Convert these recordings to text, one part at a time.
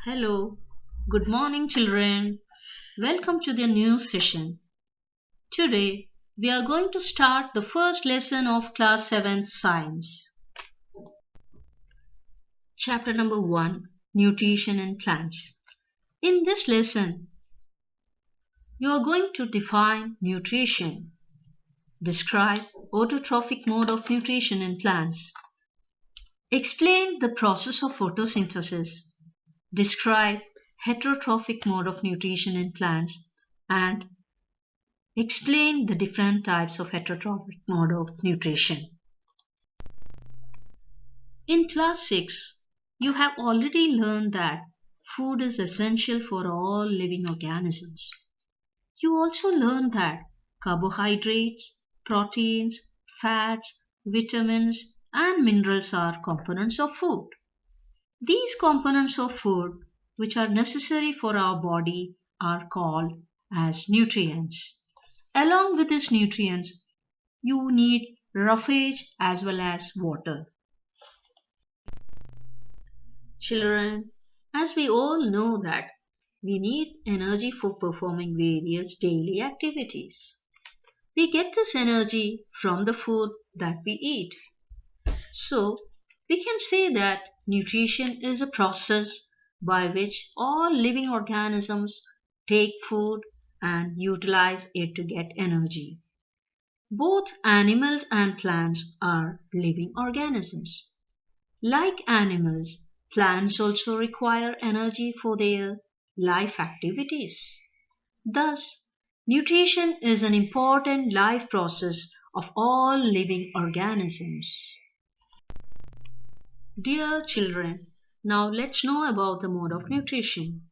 Hello, good morning, children. Welcome to the new session. Today, we are going to start the first lesson of Class 7 Science. Chapter number 1 Nutrition in Plants. In this lesson, you are going to define nutrition, describe autotrophic mode of nutrition in plants, explain the process of photosynthesis, describe heterotrophic mode of nutrition in plants, and explain the different types of heterotrophic mode of nutrition. In class 6, you have already learned that food is essential for all living organisms. You also learned that carbohydrates, proteins, fats, vitamins, and minerals are components of food. These components of food, which are necessary for our body, are called as nutrients. Along with these nutrients, you need roughage as well as water. Children, as we all know that we need energy for performing various daily activities. We get this energy from the food that we eat. So, we can say that nutrition is a process by which all living organisms take food and utilize it to get energy. Both animals and plants are living organisms. Like animals, plants also require energy for their life activities. Thus, nutrition is an important life process of all living organisms. Dear children, now let's know about the mode of nutrition.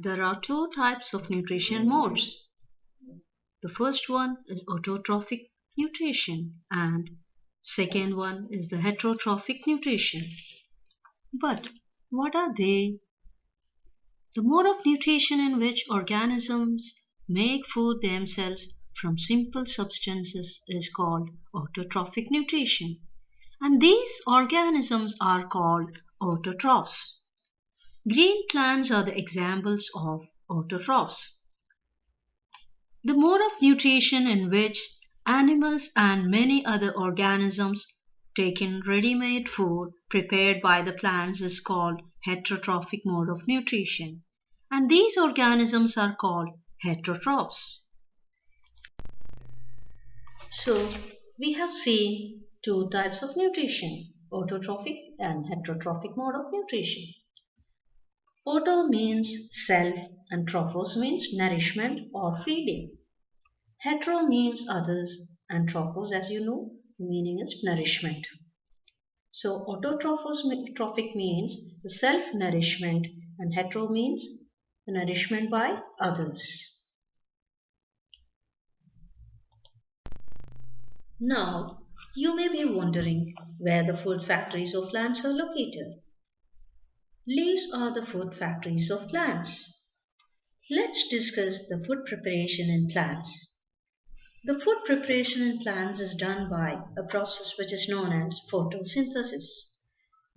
There are two types of nutrition modes. The first one is autotrophic nutrition and second one is the heterotrophic nutrition. But what are they? The mode of nutrition in which organisms make food themselves from simple substances is called autotrophic nutrition, and these organisms are called autotrophs. Green plants are the examples of autotrophs. The mode of nutrition in which animals and many other organisms take in ready-made food prepared by the plants is called heterotrophic mode of nutrition, and these organisms are called heterotrophs. So, we have seen two types of nutrition, autotrophic and heterotrophic mode of nutrition. Auto means self and trophos means nourishment or feeding. Hetero means others and trophos, as you know, the meaning is nourishment. So autotrophic means the self-nourishment and hetero means the nourishment by others. Now, you may be wondering where the food factories of plants are located. Leaves are the food factories of plants. Let's discuss the food preparation in plants. The food preparation in plants is done by a process which is known as photosynthesis.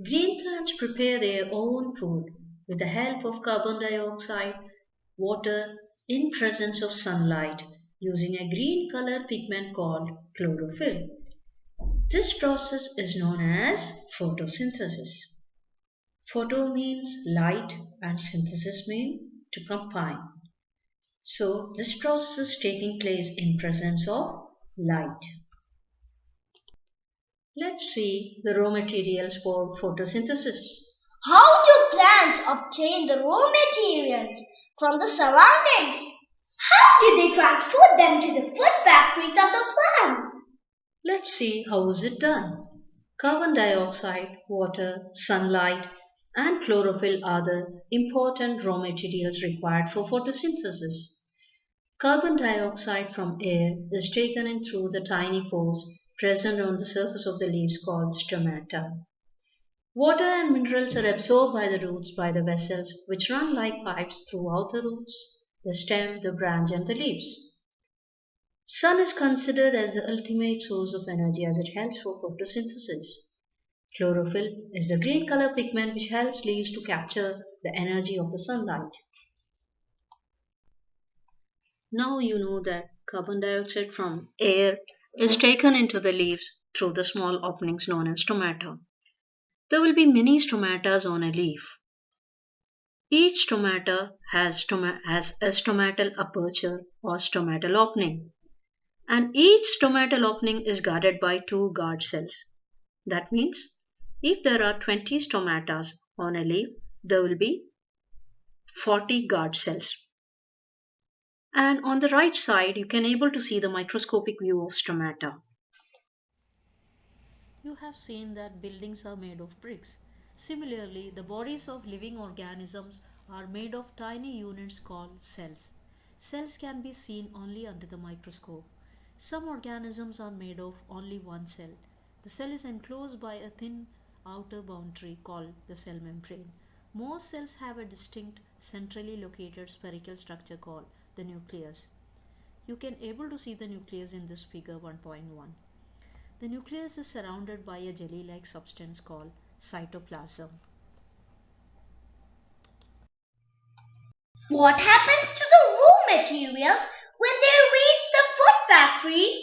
Green plants prepare their own food with the help of carbon dioxide, water, in presence of sunlight using a green color pigment called chlorophyll. This process is known as photosynthesis. Photo means light and synthesis means to combine. So this process is taking place in presence of light. Let's see the raw materials for photosynthesis. How do plants obtain the raw materials from the surroundings? How do they transport them to the food factories of the plants? Let's see how is it done. Carbon dioxide, water, sunlight, and chlorophyll are the important raw materials required for photosynthesis. Carbon dioxide from air is taken in through the tiny pores present on the surface of the leaves called stomata. Water and minerals are absorbed by the roots by the vessels which run like pipes throughout the roots, the stem, the branch, and the leaves. Sun is considered as the ultimate source of energy as it helps for photosynthesis. Chlorophyll is the green color pigment which helps leaves to capture the energy of the sunlight. Now you know that carbon dioxide from air is taken into the leaves through the small openings known as stomata. There will be many stomatas on a leaf. Each stomata has a stomatal aperture or stomatal opening, and each stomatal opening is guarded by two guard cells. That means if there are 20 stomatas on a leaf, there will be 40 guard cells. And on the right side, you can able to see the microscopic view of stomata. You have seen that buildings are made of bricks. Similarly, the bodies of living organisms are made of tiny units called cells. Cells can be seen only under the microscope. Some organisms are made of only one cell. The cell is enclosed by a thin outer boundary called the cell membrane. Most cells have a distinct centrally located spherical structure called the nucleus. You can able to see the nucleus in this figure 1.1. The nucleus is surrounded by a jelly-like substance called cytoplasm. What happens to the raw materials when they reach the food factories?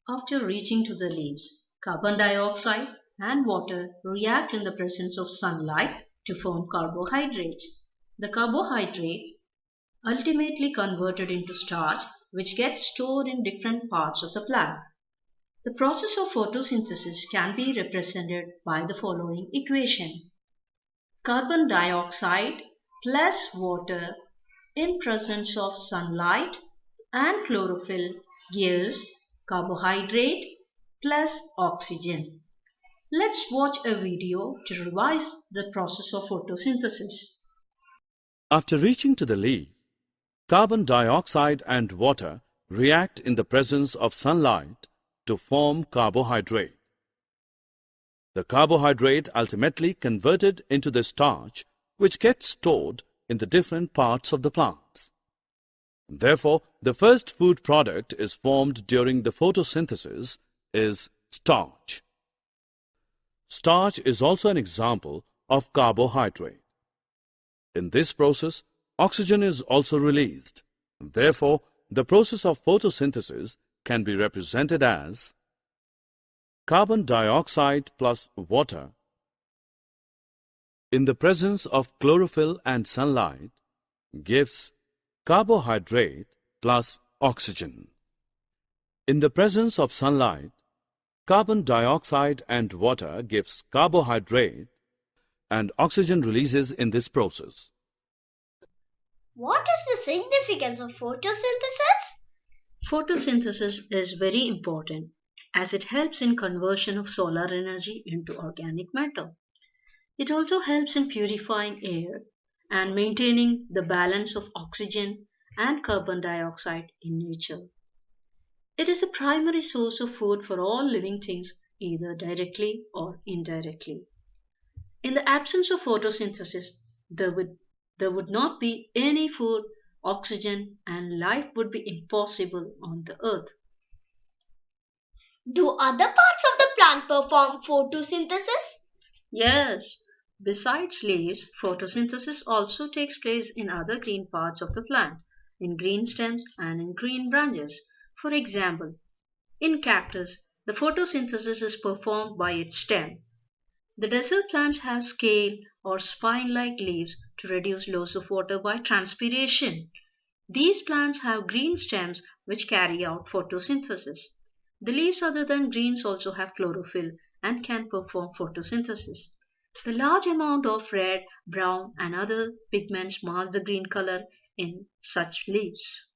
After reaching to the leaves, carbon dioxide and water react in the presence of sunlight to form carbohydrates. The carbohydrate ultimately converted into starch which gets stored in different parts of the plant. The process of photosynthesis can be represented by the following equation. Carbon dioxide plus water in presence of sunlight and chlorophyll gives carbohydrate plus oxygen. Let's watch a video to revise the process of photosynthesis. After reaching to the leaf, carbon dioxide and water react in the presence of sunlight to form carbohydrate. The carbohydrate ultimately converted into the starch which gets stored in the different parts of the plants. Therefore, the first food product is formed during the photosynthesis is starch. Starch is also an example of carbohydrate. In this process, oxygen is also released. Therefore, the process of photosynthesis can be represented as carbon dioxide plus water in the presence of chlorophyll and sunlight gives carbohydrate plus oxygen. In the presence of sunlight, carbon dioxide and water gives carbohydrate and oxygen releases in this process. What is the significance of photosynthesis? Photosynthesis is very important as it helps in conversion of solar energy into organic matter. It also helps in purifying air and maintaining the balance of oxygen and carbon dioxide in nature. It is a primary source of food for all living things, either directly or indirectly. In the absence of photosynthesis, there would not be any food, oxygen, and life would be impossible on the earth. Do other parts of the plant perform photosynthesis? Yes, besides leaves, photosynthesis also takes place in other green parts of the plant, in green stems and in green branches. For example, in cactus, the photosynthesis is performed by its stem. The desert plants have scale or spine-like leaves to reduce loss of water by transpiration. These plants have green stems which carry out photosynthesis. The leaves other than greens also have chlorophyll and can perform photosynthesis. The large amount of red, brown, and other pigments mask the green color in such leaves.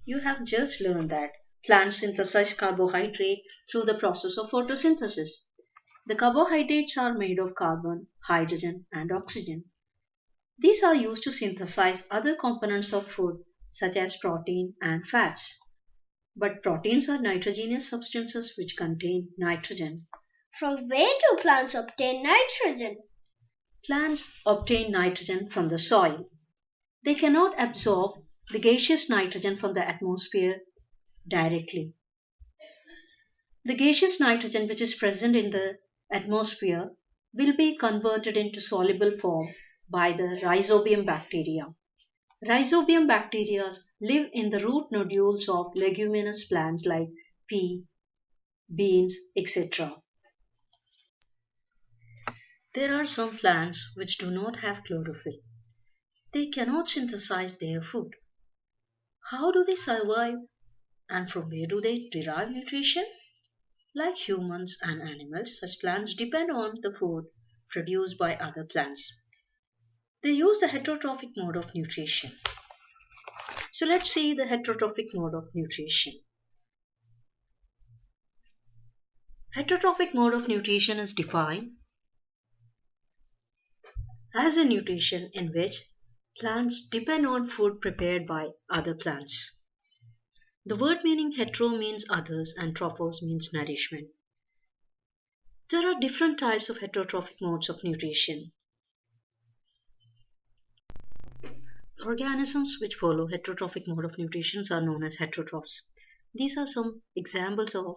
You have just learned that plants synthesize carbohydrate through the process of photosynthesis. The carbohydrates are made of carbon, hydrogen, and oxygen. These are used to synthesize other components of food such as protein and fats. But proteins are nitrogenous substances which contain nitrogen. From where do plants obtain nitrogen? Plants obtain nitrogen from the soil. They cannot absorb the gaseous nitrogen from the atmosphere directly. The gaseous nitrogen which is present in the atmosphere will be converted into soluble form by the rhizobium bacteria. Rhizobium bacteria live in the root nodules of leguminous plants like pea, beans, etc. There are some plants which do not have chlorophyll. They cannot synthesize their food. How do they survive and from where do they derive nutrition? Like humans and animals, such plants depend on the food produced by other plants. They use the heterotrophic mode of nutrition. So let's see the heterotrophic mode of nutrition. Heterotrophic mode of nutrition is defined as a nutrition in which plants depend on food prepared by other plants. The word meaning hetero means others and trophos means nourishment. There are different types of heterotrophic modes of nutrition. Organisms which follow heterotrophic mode of nutrition are known as heterotrophs. These are some examples of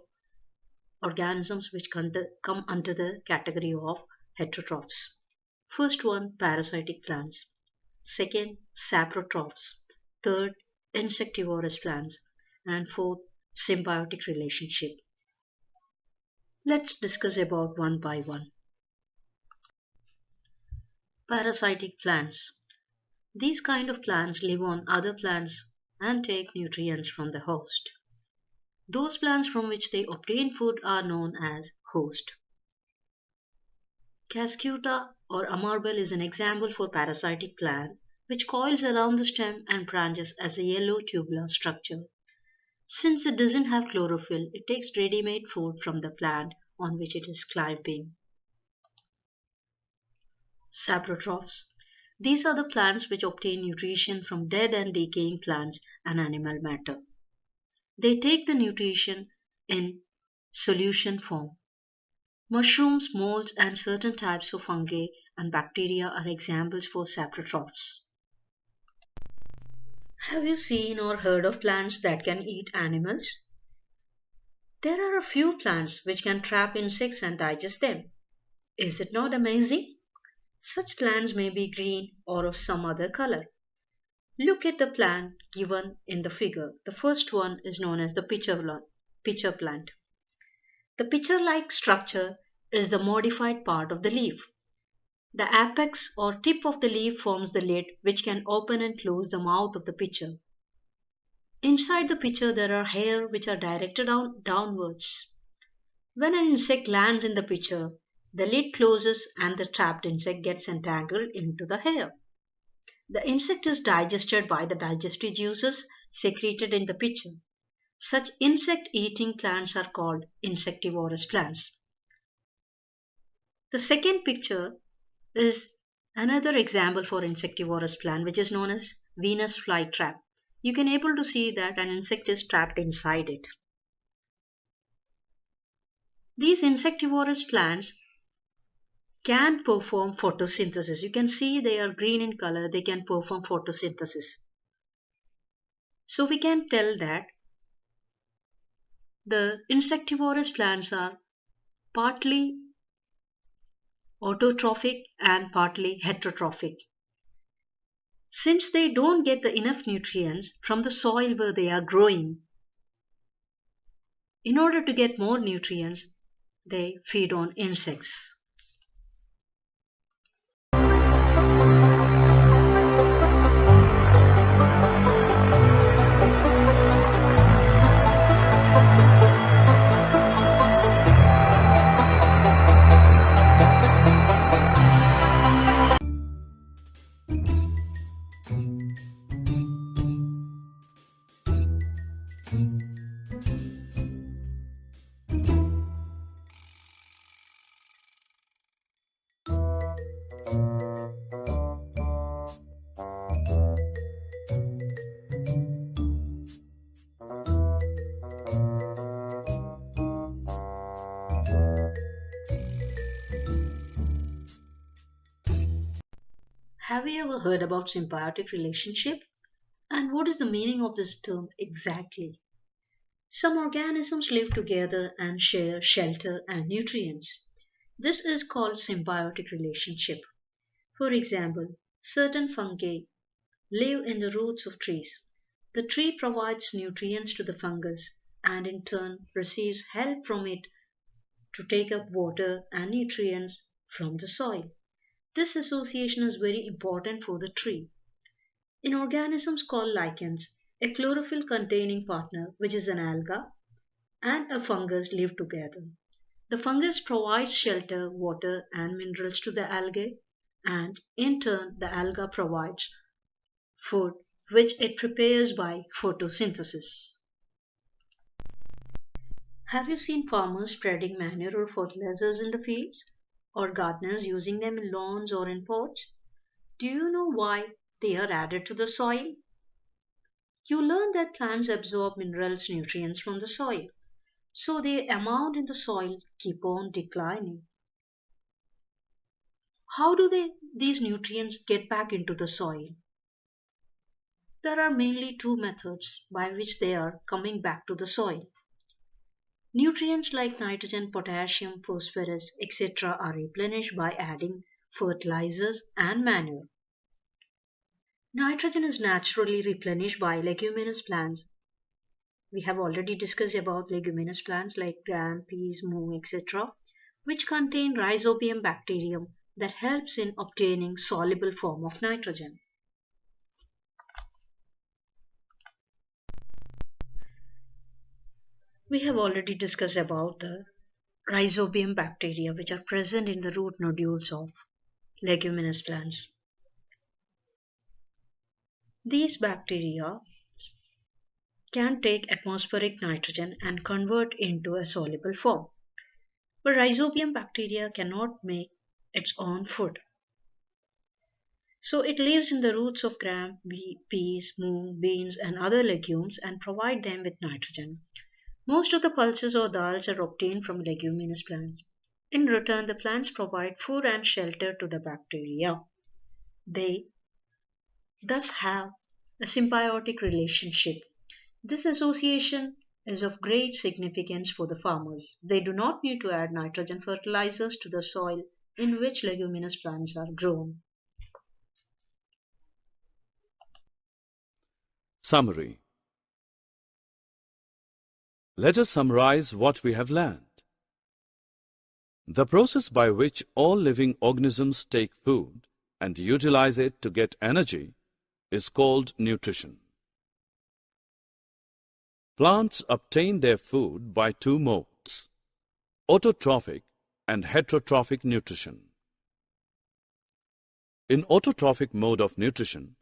organisms which come under the category of heterotrophs. First one, parasitic plants. Second, saprotrophs. Third, insectivorous plants. And fourth, symbiotic relationship. Let's discuss about one by one. Parasitic plants. These kind of plants live on other plants and take nutrients from the host. Those plants from which they obtain food are known as host. Cascuta or amarbel is an example for parasitic plant which coils around the stem and branches as a yellow tubular structure. Since it doesn't have chlorophyll, it takes ready-made food from the plant on which it is climbing. Saprotrophs. These are the plants which obtain nutrition from dead and decaying plants and animal matter. They take the nutrition in solution form. Mushrooms, molds, and certain types of fungi and bacteria are examples for saprotrophs. Have you seen or heard of plants that can eat animals? There are a few plants which can trap insects and digest them. Is it not amazing? Such plants may be green or of some other color. Look at the plant given in the figure. The first one is known as the pitcher plant. The pitcher-like structure is the modified part of the leaf. The apex or tip of the leaf forms the lid which can open and close the mouth of the pitcher. Inside the pitcher there are hairs which are directed downwards. When an insect lands in the pitcher, the lid closes and the trapped insect gets entangled into the hair. The insect is digested by the digestive juices secreted in the pitcher. Such insect-eating plants are called insectivorous plants. The second picture is another example for insectivorous plant which is known as Venus flytrap. You can able to see that an insect is trapped inside it. These insectivorous plants can perform photosynthesis. You can see they are green in color. They can perform photosynthesis. So we can tell that the insectivorous plants are partly autotrophic and partly heterotrophic. Since they don't get the enough nutrients from the soil where they are growing, in order to get more nutrients, they feed on insects. Have you ever heard about symbiotic relationship? And what is the meaning of this term exactly? Some organisms live together and share shelter and nutrients. This is called symbiotic relationship. For example, certain fungi live in the roots of trees. The tree provides nutrients to the fungus and in turn receives help from it to take up water and nutrients from the soil. This association is very important for the tree. In organisms called lichens, a chlorophyll containing partner, which is an alga, and a fungus live together. The fungus provides shelter, water, and minerals to the algae, and in turn, the alga provides food, which it prepares by photosynthesis. Have you seen farmers spreading manure or fertilizers in the fields? Or gardeners using them in lawns or in pots? Do you know why they are added to the soil? You learn that plants absorb minerals, nutrients from the soil, so the amount in the soil keep on declining. How do these nutrients get back into the soil? There are mainly two methods by which they are coming back to the soil. Nutrients like nitrogen, potassium, phosphorus, etc. are replenished by adding fertilizers and manure. Nitrogen is naturally replenished by leguminous plants. We have already discussed about leguminous plants like gram, peas, mung, etc., which contain rhizobium bacterium that helps in obtaining soluble form of nitrogen. We have already discussed about the rhizobium bacteria which are present in the root nodules of leguminous plants. These bacteria can take atmospheric nitrogen and convert into a soluble form. But rhizobium bacteria cannot make its own food. So it lives in the roots of gram, peas, mung, beans and other legumes and provide them with nitrogen. Most of the pulses or dals are obtained from leguminous plants. In return, the plants provide food and shelter to the bacteria. They thus have a symbiotic relationship. This association is of great significance for the farmers. They do not need to add nitrogen fertilizers to the soil in which leguminous plants are grown. Summary. Let us summarize what we have learned. The process by which all living organisms take food and utilize it to get energy is called nutrition. Plants obtain their food by two modes, autotrophic and heterotrophic nutrition. In autotrophic mode of nutrition,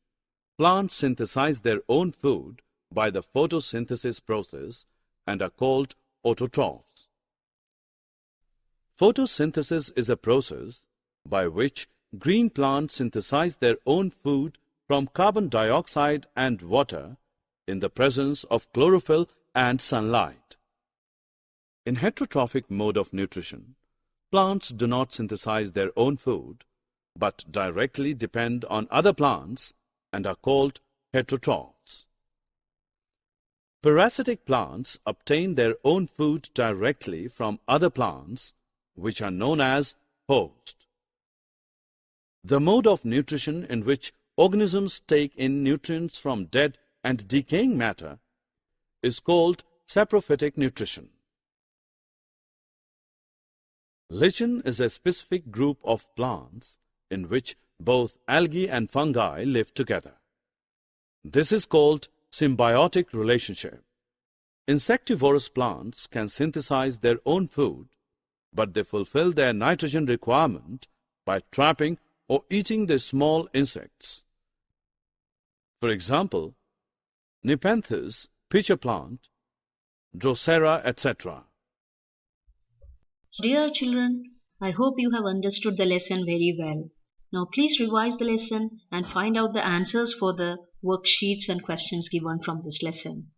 plants synthesize their own food by the photosynthesis process and are called autotrophs. Photosynthesis is a process by which green plants synthesize their own food from carbon dioxide and water in the presence of chlorophyll and sunlight. In heterotrophic mode of nutrition, plants do not synthesize their own food but directly depend on other plants and are called heterotrophs. Parasitic plants obtain their own food directly from other plants, which are known as host. The mode of nutrition in which organisms take in nutrients from dead and decaying matter is called saprophytic nutrition. Lichen is a specific group of plants in which both algae and fungi live together. This is called symbiotic relationship. Insectivorous plants can synthesize their own food, but they fulfill their nitrogen requirement by trapping or eating the small insects. For example, Nepenthes, pitcher plant, Drosera, etc. Dear children, I hope you have understood the lesson very well. Now please revise the lesson and find out the answers for the worksheets and questions given from this lesson.